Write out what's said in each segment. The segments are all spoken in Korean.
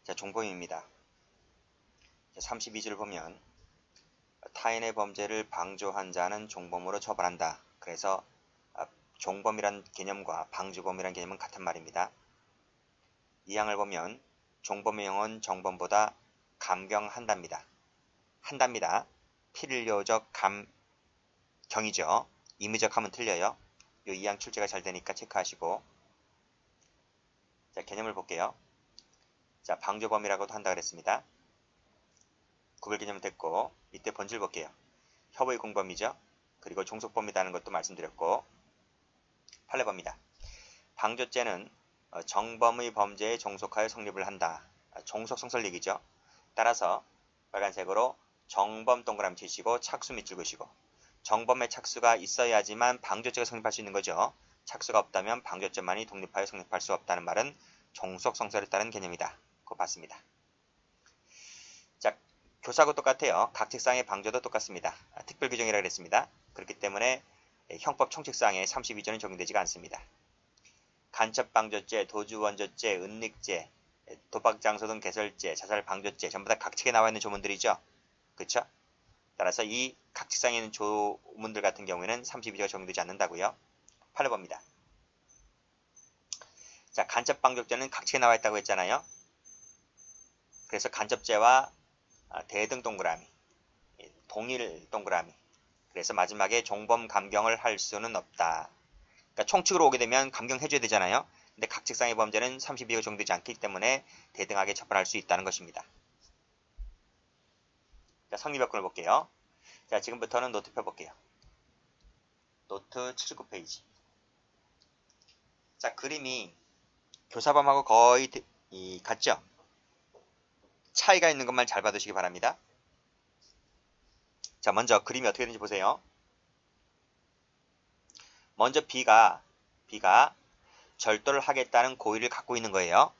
자, 종범입니다. 32절 보면 타인의 범죄를 방조한 자는 종범으로 처벌한다. 그래서 종범이란 개념과 방조범이란 개념은 같은 말입니다. 이 항을 보면 종범의 형은 정범보다 감경한답니다. 한답니다. 필요적 감경이죠. 임의적 하면 틀려요. 이 항 출제가 잘 되니까 체크하시고. 자, 개념을 볼게요. 자, 방조범이라고도 한다 그랬습니다. 구별 개념은 됐고, 이때 본질 볼게요. 협의 공범이죠. 그리고 종속범이라는 것도 말씀드렸고, 판례범입니다. 방조죄는 정범의 범죄에 종속하여 성립을 한다. 종속성설 얘기죠. 따라서 빨간색으로 정범 동그라미 치시고 착수 밑줄 그시고, 정범의 착수가 있어야지만 방조죄가 성립할 수 있는 거죠. 착수가 없다면 방조죄만이 독립하여 성립할 수 없다는 말은 종속성설에 따른 개념이다. 그거 봤습니다. 자, 교사하고 똑같아요. 각 책상의 방조도 똑같습니다. 특별 규정이라고 했습니다. 그렇기 때문에 형법 총칙상에 32조는 적용되지가 않습니다. 간첩방조죄, 도주원조죄, 은닉죄, 도박장소 등 개설죄, 자살방조죄 전부 다 각 책에 나와 있는 조문들이죠. 그렇죠? 따라서 이 각 책상에 있는 조문들 같은 경우에는 32조가 적용되지 않는다고요. 판례법입니다. 자, 간첩방조죄는 각 책에 나와 있다고 했잖아요. 그래서 간첩죄와 대등 동그라미, 동일 동그라미. 그래서 마지막에 종범 감경을 할 수는 없다. 그러니까 총칙으로 오게 되면 감경해줘야 되잖아요. 근데 각 책상의 범죄는 32조가 적용되지 않기 때문에 대등하게 처벌할 수 있다는 것입니다. 자, 성립요건을 볼게요. 자, 지금부터는 노트 펴볼게요. 노트 79페이지. 자, 그림이 교사범하고 거의 같죠? 차이가 있는 것만 잘 봐두시기 바랍니다. 자, 먼저 그림이 어떻게 되는지 보세요. 먼저 B가 절도를 하겠다는 고의를 갖고 있는 거예요.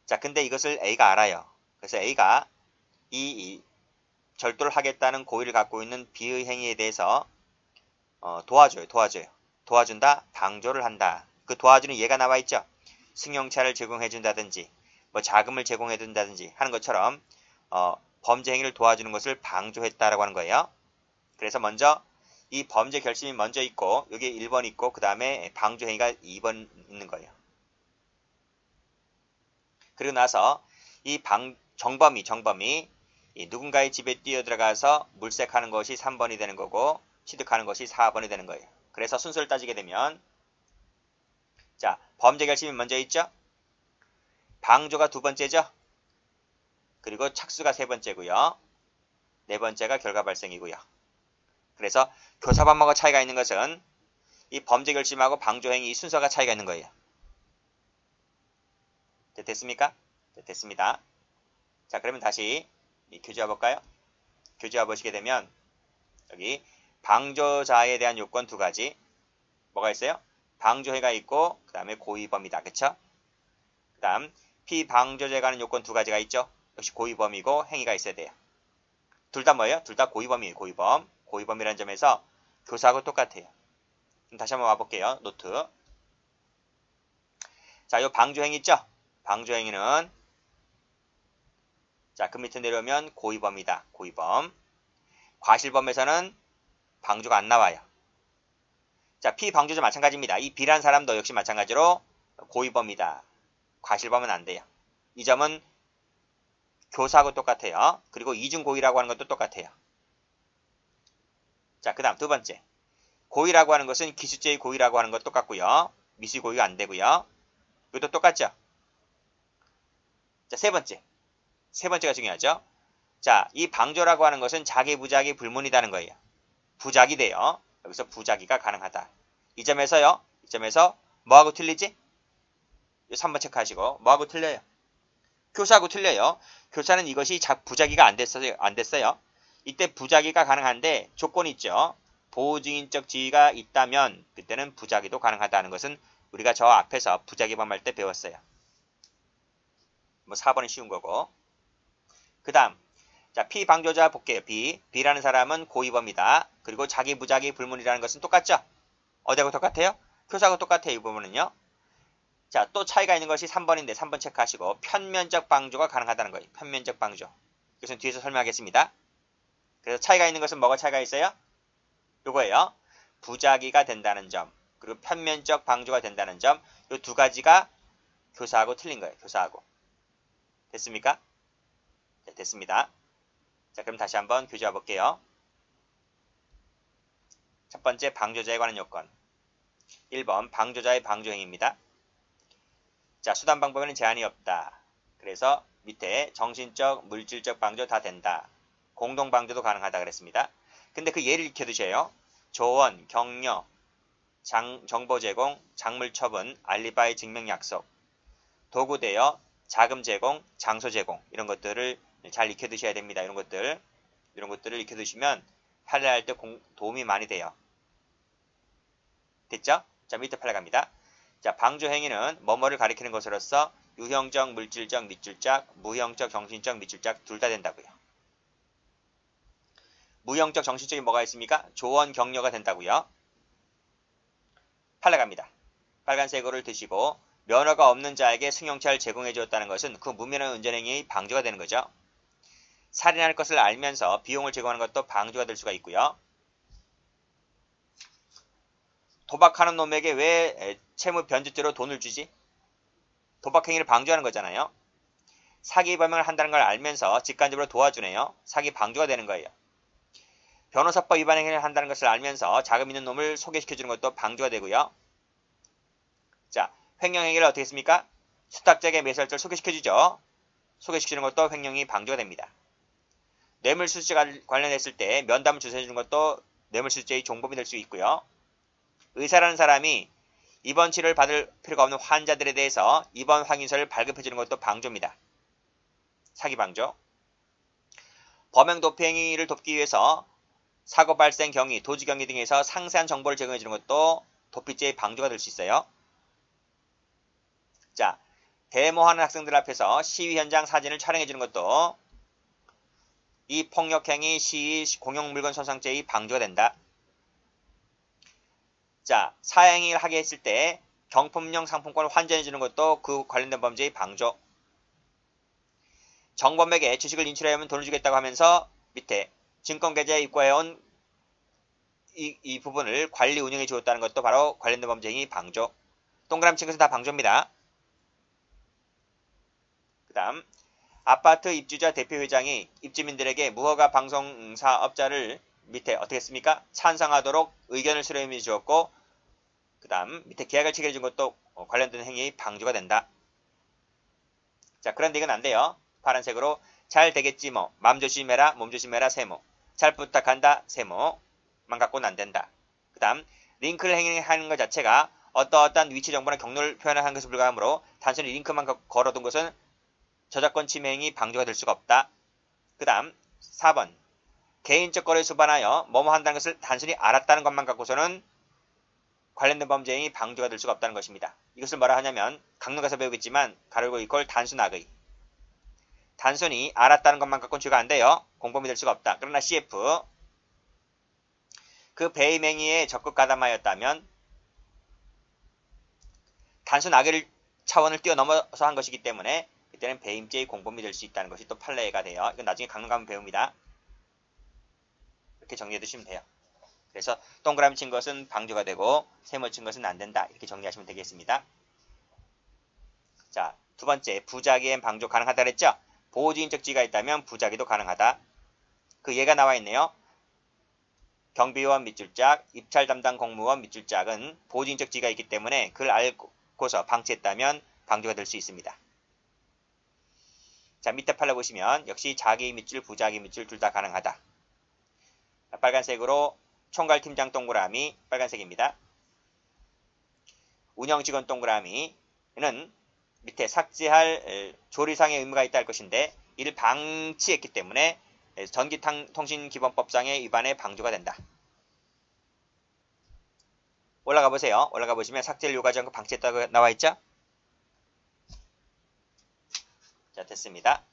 자, 근데 이것을 A가 알아요. 그래서 A가 이 절도를 하겠다는 고의를 갖고 있는 B의 행위에 대해서 도와줘요. 도와준다, 방조를 한다. 그 도와주는 예가 나와 있죠. 승용차를 제공해준다든지 뭐 자금을 제공해준다든지 하는 것처럼 범죄 행위를 도와주는 것을 방조했다라고 하는 거예요. 그래서 먼저 이 범죄 결심이 먼저 있고 여기에 1번 있고 그 다음에 방조 행위가 2번 있는 거예요. 그리고 나서 이 정범이 누군가의 집에 뛰어들어가서 물색하는 것이 3번이 되는 거고 취득하는 것이 4번이 되는 거예요. 그래서 순서를 따지게 되면 자, 범죄 결심이 먼저 있죠. 방조가 두 번째죠. 그리고 착수가 세 번째고요. 네 번째가 결과 발생이고요. 그래서 교사범하고 차이가 있는 것은 이 범죄 결심하고 방조 행위 순서가 차이가 있는 거예요. 됐습니까? 됐습니다. 자, 그러면 다시 교재화 볼까요? 교재화 보시게 되면 여기 방조자에 대한 요건 두 가지. 뭐가 있어요? 방조해가 있고 그 다음에 고의범이다. 그쵸? 그 다음 피방조죄가 하는 요건 두 가지가 있죠. 역시 고의범이고 행위가 있어야 돼요. 둘 다 뭐예요? 둘 다 고의범이에요. 고의범. 고의범이라는 점에서 교사하고 똑같아요. 그럼 다시 한번 와볼게요. 노트. 자, 요 방조행위 있죠? 방조행위는 자, 그 밑에 내려오면 고의범이다. 고의범. 과실범에서는 방조가 안 나와요. 자, 피방조자 마찬가지입니다. 이 B란 사람도 역시 마찬가지로 고의범이다. 과실범은 안 돼요. 이 점은 교사하고 똑같아요. 그리고 이중고의라고 하는 것도 똑같아요. 자, 그 다음 두 번째. 고의라고 하는 것은 기수죄의 고의라고 하는 것 똑같고요. 미수의 고의가 안 되고요. 이것도 똑같죠? 자, 세 번째. 세 번째가 중요하죠? 자, 이 방조라고 하는 것은 자기 부작위 불문이라는 거예요. 부작이 돼요. 여기서 부작위가 가능하다. 이 점에서 뭐하고 틀리지? 3번 체크하시고 뭐하고 틀려요? 교사하고 틀려요. 교사는 이것이 부작위가 안 됐어요. 이때 부작위가 가능한데 조건이 있죠. 보호증인적 지위가 있다면 그때는 부작위도 가능하다는 것은 우리가 저 앞에서 부작위범 할 때 배웠어요. 뭐 4번은 쉬운 거고. 그 다음 자, 피방조자 볼게요. B라는 사람은 고의범이다. 그리고 자기 부작위 불문이라는 것은 똑같죠? 어디하고 똑같아요? 교사하고 똑같아요. 이 부분은요. 자, 또 차이가 있는 것이 3번인데 3번 체크하시고 편면적 방조가 가능하다는 거예요. 편면적 방조. 이것은 뒤에서 설명하겠습니다. 그래서 차이가 있는 것은 뭐가 차이가 있어요? 요거예요. 부작위가 된다는 점, 그리고 편면적 방조가 된다는 점, 요 두 가지가 교사하고 틀린 거예요. 교사하고. 됐습니까? 네, 됐습니다. 자, 그럼 다시 한번 교재와 볼게요. 첫 번째, 방조자에 관한 요건. 1번, 방조자의 방조행위입니다. 자, 수단 방법에는 제한이 없다. 그래서 밑에 정신적, 물질적 방조 다 된다. 공동 방조도 가능하다 그랬습니다. 근데 그 예를 익혀두셔요. 조언, 격려, 정보 제공, 작물 처분, 알리바이 증명 약속, 도구 대여, 자금 제공, 장소 제공 이런 것들을 잘 익혀두셔야 됩니다. 이런 것들을 익혀두시면 판례할 때 도움이 많이 돼요. 됐죠? 자, 밑에 판례 갑니다. 자, 방조 행위는 뭐뭐를 가리키는 것으로서 유형적, 물질적, 밑줄짝, 무형적, 정신적, 밑줄짝 둘 다 된다고요. 무형적, 정신적이 뭐가 있습니까? 조언, 격려가 된다고요. 판례 갑니다. 빨간색으로를 드시고 면허가 없는 자에게 승용차를 제공해 주었다는 것은 그 무면허 운전행위의 방조가 되는 거죠. 살인할 것을 알면서 비용을 제공하는 것도 방조가 될 수가 있고요. 도박하는 놈에게 왜 채무 변제죄로 돈을 주지? 도박행위를 방조하는 거잖아요. 사기 범행을 한다는 걸 알면서 직간접으로 도와주네요. 사기 방조가 되는 거예요. 변호사법 위반 행위를 한다는 것을 알면서 자금 있는 놈을 소개시켜주는 것도 방조가 되고요. 자, 횡령행위를 어떻게 했습니까? 수탁자에게 매수할자를 소개시켜주죠. 소개시키는 것도 횡령이 방조가 됩니다. 뇌물수수죄 관련했을 때 면담을 주선해주는 것도 뇌물수수죄의 종범이 될 수 있고요. 의사라는 사람이 입원 치료를 받을 필요가 없는 환자들에 대해서 입원 확인서를 발급해주는 것도 방조입니다. 사기 방조. 범행 도피 행위를 돕기 위해서 사고 발생 경위, 도주 경위 등에서 상세한 정보를 제공해주는 것도 도피죄의 방조가 될 수 있어요. 자, 데모하는 학생들 앞에서 시위 현장 사진을 촬영해주는 것도 이 폭력행위, 시위, 공용물건 손상죄의 방조가 된다. 자, 사행위를 하게 했을 때 경품용 상품권을 환전해주는 것도 그 관련된 범죄의 방조. 정범에게 주식을 인출하면 돈을 주겠다고 하면서 밑에 증권계좌에 입고해온 이 부분을 관리 운영해 주었다는 것도 바로 관련된 범죄의 방조. 동그라미 친 것은 다 방조입니다. 그 다음 아파트 입주자 대표회장이 입주민들에게 무허가 방송사업자를 밑에 어떻게 했습니까? 찬성하도록 의견을 수렴해 주었고 그 다음 밑에 계약을 체결해 준 것도 관련된 행위의 방조가 된다. 자, 그런데 이건 안 돼요. 파란색으로 잘 되겠지 뭐, 맘 조심해라, 몸 조심해라, 세모. 잘 부탁한다, 세모만 갖고는 안 된다. 그 다음 링크를 행위하는 것 자체가 어떠어떠한 위치 정보나 경로를 표현하는 것에 불과하므로 단순히 링크만 걸어둔 것은 저작권 침해 행위 방조가 될 수가 없다. 그 다음 4번 개인적 거래에 수반하여 뭐뭐 한다는 것을 단순히 알았다는 것만 갖고서는 관련된 범죄행위 방조가 될 수가 없다는 것입니다. 이것을 뭐라 하냐면 강론 가서 배우겠지만 가로고 이걸 단순악의. 단순히 알았다는 것만 갖고는 죄가 안 돼요. 공범이 될 수가 없다. 그러나 CF 그 배임 행위에 적극 가담하였다면 단순 악의 차원을 뛰어넘어서 한 것이기 때문에 그때는 배임죄의 공범이 될 수 있다는 것이 또 판례가 돼요. 이건 나중에 강론 가면 배웁니다. 이렇게 정리해 두시면 돼요. 그래서 동그라미 친 것은 방조가 되고 세모 친 것은 안 된다. 이렇게 정리하시면 되겠습니다. 자, 두 번째 부작위엔 방조 가능하다 그랬죠? 보호주인적 지위가 있다면 부작위도 가능하다. 그 예가 나와 있네요. 경비원 밑줄짝, 입찰 담당 공무원 밑줄짝은 보호주인적 지위가 있기 때문에 그걸 알고서 방치했다면 방조가 될 수 있습니다. 자, 밑에 판례 보시면 역시 자기 밑줄, 부자기 밑줄 둘 다 가능하다. 빨간색으로 총괄팀장 동그라미 빨간색입니다. 운영직원 동그라미는 밑에 삭제할 조리상의 의무가 있다 할 것인데 이를 방치했기 때문에 전기통신기본법상의 위반에 방조가 된다. 올라가 보세요. 올라가 보시면 삭제를 요구하지 않고 방치했다고 나와 있죠? 자, 됐습니다.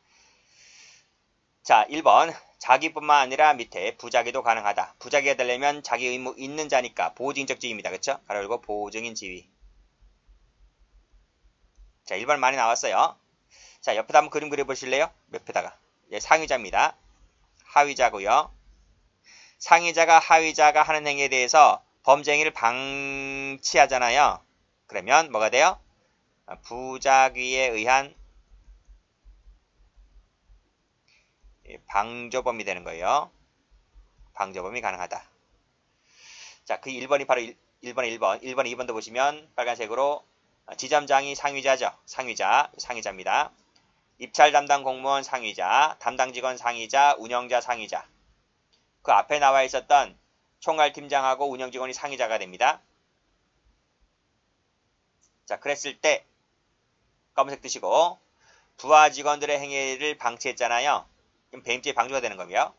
자, 1번 자기뿐만 아니라 밑에 부자기도 가능하다. 부자기가 되려면 자기 의무 있는 자니까 보호증인적 지위입니다. 그렇죠? 가로 열고 보호증인 지위. 자, 1번 많이 나왔어요. 자, 옆에다 한번 그림 그려보실래요? 옆에다가. 예, 상위자입니다. 하위자고요. 상위자가 하위자가 하는 행위에 대해서 범죄 행위를 방치하잖아요. 그러면 뭐가 돼요? 부작위에 의한 방조범이 되는 거예요. 방조범이 가능하다. 자, 그 1번이 바로 1번에 1번. 1번, 2번도 보시면 빨간색으로 지점장이 상위자죠. 상위자입니다. 입찰 담당 공무원 상위자, 담당 직원 상위자, 운영자 상위자. 그 앞에 나와 있었던 총괄팀장하고 운영직원이 상위자가 됩니다. 자, 그랬을 때 검은색 뜨시고 부하 직원들의 행위를 방치했잖아요. 그럼 배임죄 방조가 되는 거고요.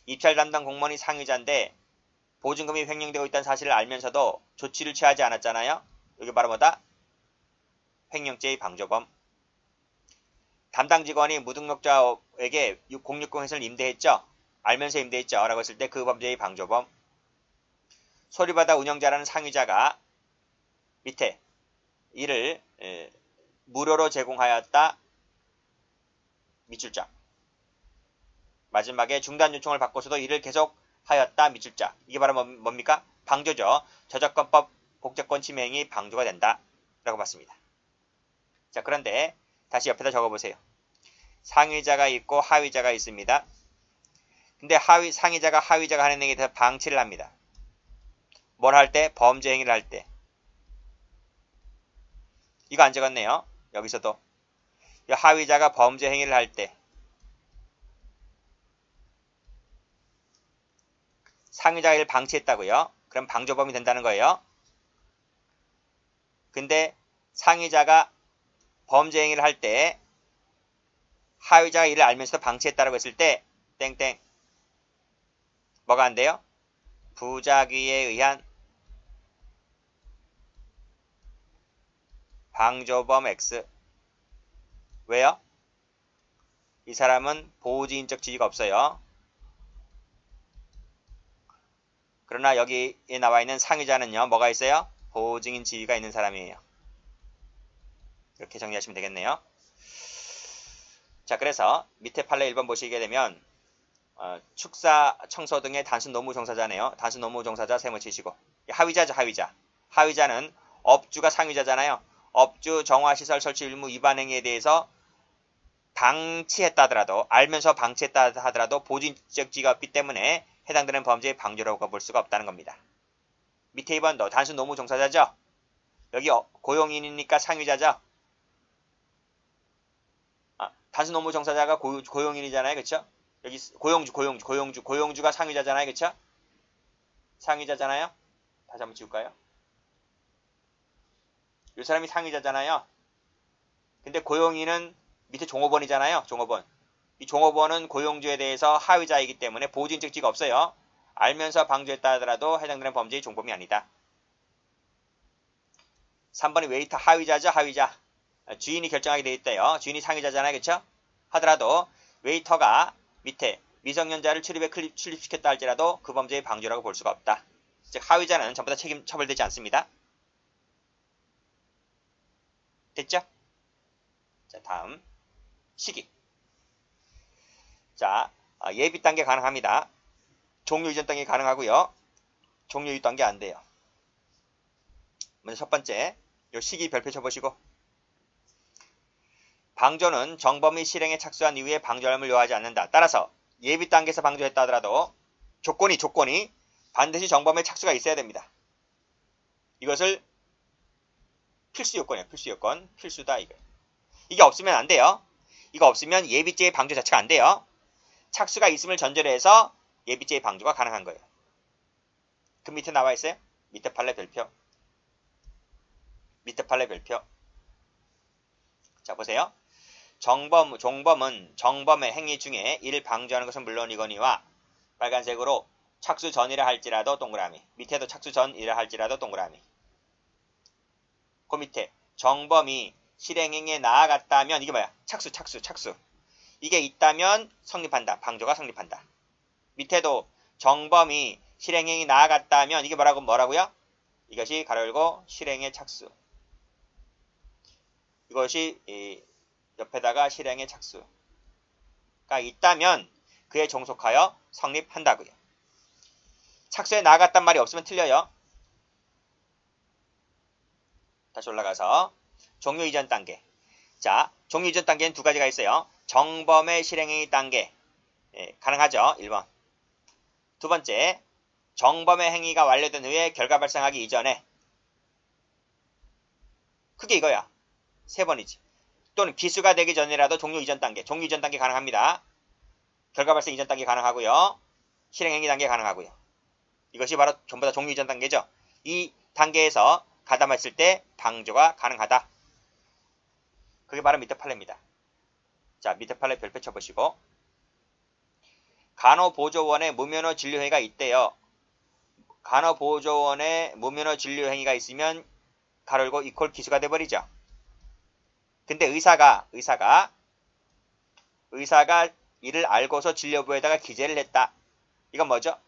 입찰 담당 공무원이 상위자인데 보증금이 횡령되고 있다는 사실을 알면서도 조치를 취하지 않았잖아요. 여기 바로 뭐다? 횡령죄의 방조범. 담당 직원이 무등록자에게 060회선을 임대했죠. 알면서 임대했죠. 라고 했을 때 그 범죄의 방조범. 소리받아 운영자라는 상위자가 밑에 이를 무료로 제공하였다. 밑줄자. 마지막에 중단 요청을 받고서도 이를 계속하였다. 밑줄자. 이게 바로 뭡니까? 방조죠. 저작권법 복제권 침해 행위 방조가 된다. 라고 봤습니다. 자, 그런데 다시 옆에다 적어보세요. 상위자가 있고 하위자가 있습니다. 근데 상위자가 하위자가 하는 행위에 대해서 방치를 합니다. 뭘 할 때? 범죄 행위를 할 때. 이거 안 적었네요. 여기서도. 하위자가 범죄 행위를 할 때. 상위자가 이를 방치했다고요. 그럼 방조범이 된다는 거예요. 근데 상위자가 범죄 행위를 할 때 하위자가 이를 알면서도 방치했다라고 했을 때 땡땡 뭐가 안 돼요? 부작위에 의한 방조범 X. 왜요? 이 사람은 보호지인적 지위가 없어요. 그러나 여기에 나와 있는 상위자는요. 뭐가 있어요? 보호증인 지위가 있는 사람이에요. 이렇게 정리하시면 되겠네요. 자, 그래서 밑에 판례 1번 보시게 되면 축사, 청소 등의 단순 노무 종사자네요. 단순 노무 종사자 세무 치시고 하위자죠. 하위자. 하위자는 업주가 상위자잖아요. 업주 정화시설 설치 의무 위반 행위에 대해서 방치했다 하더라도 알면서 방치했다 하더라도 보호증인적 지위가 없기 때문에 해당되는 범죄의 방조라고 볼 수가 없다는 겁니다. 밑에 2번도 단순 노무 종사자죠. 여기 고용인이니까 상위자죠. 단순 노무 종사자가 고용인이잖아요. 그쵸? 여기 고용주가 상위자잖아요. 그쵸? 상위자잖아요. 다시 한번 지울까요? 이 사람이 상위자잖아요. 근데 고용인은 밑에 종업원이잖아요. 종업원. 이 종업원은 고용주에 대해서 하위자이기 때문에 보호인적 지위가 없어요. 알면서 방조했다 하더라도 해당되는 범죄의 종범이 아니다. 3번이 웨이터 하위자죠. 하위자. 주인이 결정하게 돼 있대요. 주인이 상위자잖아요. 그쵸? 하더라도 웨이터가 밑에 미성년자를 출입시켰다 할지라도 그 범죄의 방조라고 볼 수가 없다. 즉 하위자는 전부 다 처벌되지 않습니다. 됐죠? 자, 다음 시기. 자, 예비 단계 가능합니다. 종료 이전 단계 가능하고요. 종료 이후 단계 안 돼요. 먼저 첫 번째, 요 시기 별표 쳐보시고 방조는 정범이 실행에 착수한 이후에 방조함을 요하지 않는다. 따라서 예비 단계에서 방조했다 하더라도 조건이 반드시 정범의 착수가 있어야 됩니다. 이것을 필수 요건이에요. 필수 요건. 필수다 이거. 이게 없으면 안 돼요. 이거 없으면 예비죄의 방조 자체가 안 돼요. 착수가 있음을 전제로 해서 예비죄의 방조가 가능한 거예요. 그 밑에 나와 있어요. 밑에 판례 별표. 밑에 판례 별표. 자, 보세요. 종범은 정범의 행위 중에 이를 방조하는 것은 물론이거니와 빨간색으로 착수 전이라 할지라도 동그라미. 밑에도 착수 전이라 할지라도 동그라미. 그 밑에 정범이 실행행위에 나아갔다면 이게 뭐야? 착수. 이게 있다면 성립한다. 방조가 성립한다. 밑에도 정범이 실행행위 나아갔다면 이게 뭐라고요? 이것이 가로 열고 실행의 착수. 이것이 옆에다가 실행의 착수가 있다면 그에 종속하여 성립한다고요. 착수에 나아갔단 말이 없으면 틀려요. 다시 올라가서 종료 이전 단계. 자, 종료 이전 단계는 두 가지가 있어요. 정범의 실행행위 단계. 가능하죠. 1번. 두 번째, 정범의 행위가 완료된 후에 결과 발생하기 이전에. 그게 이거야. 세 번이지. 또는 기수가 되기 전이라도 종료 이전 단계. 종료 이전 단계 가능합니다. 결과 발생 이전 단계 가능하고요. 실행행위 단계 가능하고요. 이것이 바로 전부 다 종료 이전 단계죠. 이 단계에서 가담했을 때 방조가 가능하다. 그게 바로 밑에 판례입니다. 자, 밑에 판례 별표 쳐보시고. 간호보조원에 무면허 진료행위가 있대요. 간호보조원에 무면허 진료행위가 있으면 가로 열고 이퀄 기수가 돼버리죠. 근데 의사가 이를 알고서 진료부에다가 기재를 했다. 이건 뭐죠?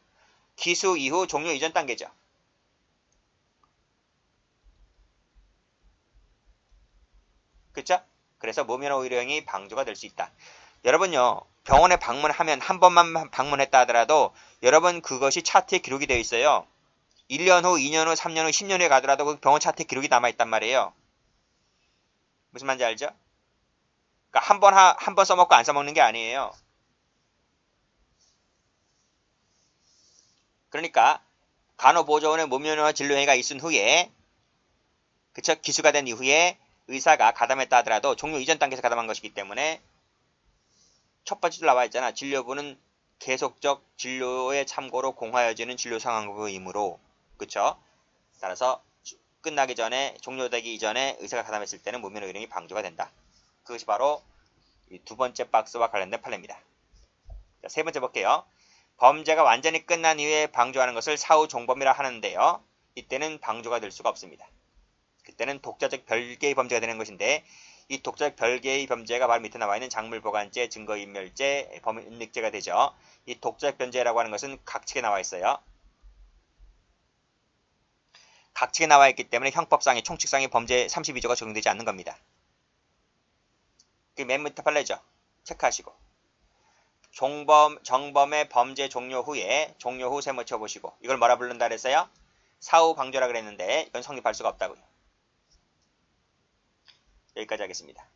기수 이후 종료 이전 단계죠. 그쵸? 그래서 무면허 의료행위 방조가 될 수 있다. 여러분요, 병원에 방문하면 한 번만 방문했다 하더라도 여러분 그것이 차트에 기록이 되어 있어요. 1년 후, 2년 후, 3년 후, 10년 후에 가더라도 그 병원 차트에 기록이 남아있단 말이에요. 무슨 말인지 알죠? 그러니까 한 번 써먹고 안 써먹는 게 아니에요. 그러니까 간호보조원의 무면허 진료행위가 있은 후에, 그쵸? 기수가 된 이후에 의사가 가담했다 하더라도 종료 이전 단계에서 가담한 것이기 때문에 첫 번째로 나와 있잖아. 진료부는 계속적 진료에 참고로 공하여지는 진료 상황이므로, 그쵸? 따라서 끝나기 전에, 종료되기 이전에 의사가 가담했을 때는 무면허 의료행위 방조가 된다. 그것이 바로 이 두 번째 박스와 관련된 판례입니다. 자, 세 번째 볼게요. 범죄가 완전히 끝난 이후에 방조하는 것을 사후 종범이라 하는데요. 이때는 방조가 될 수가 없습니다. 그때는 독자적 별개의 범죄가 되는 것인데, 이 독자적 별개의 범죄가 바로 밑에 나와 있는 작물보관죄, 증거인멸죄, 범인익죄가 되죠. 이 독자적 변제라고 하는 것은 각측에 나와 있어요. 각측에 나와 있기 때문에 형법상의 총칙상의 범죄 32조가 적용되지 않는 겁니다. 그게 맨 밑에 판례죠. 체크하시고. 정범의 범죄 종료 후 세모 쳐보시고. 이걸 뭐라 부른다 그랬어요? 사후 방조라 그랬는데 이건 성립할 수가 없다고요. 여기까지 하겠습니다.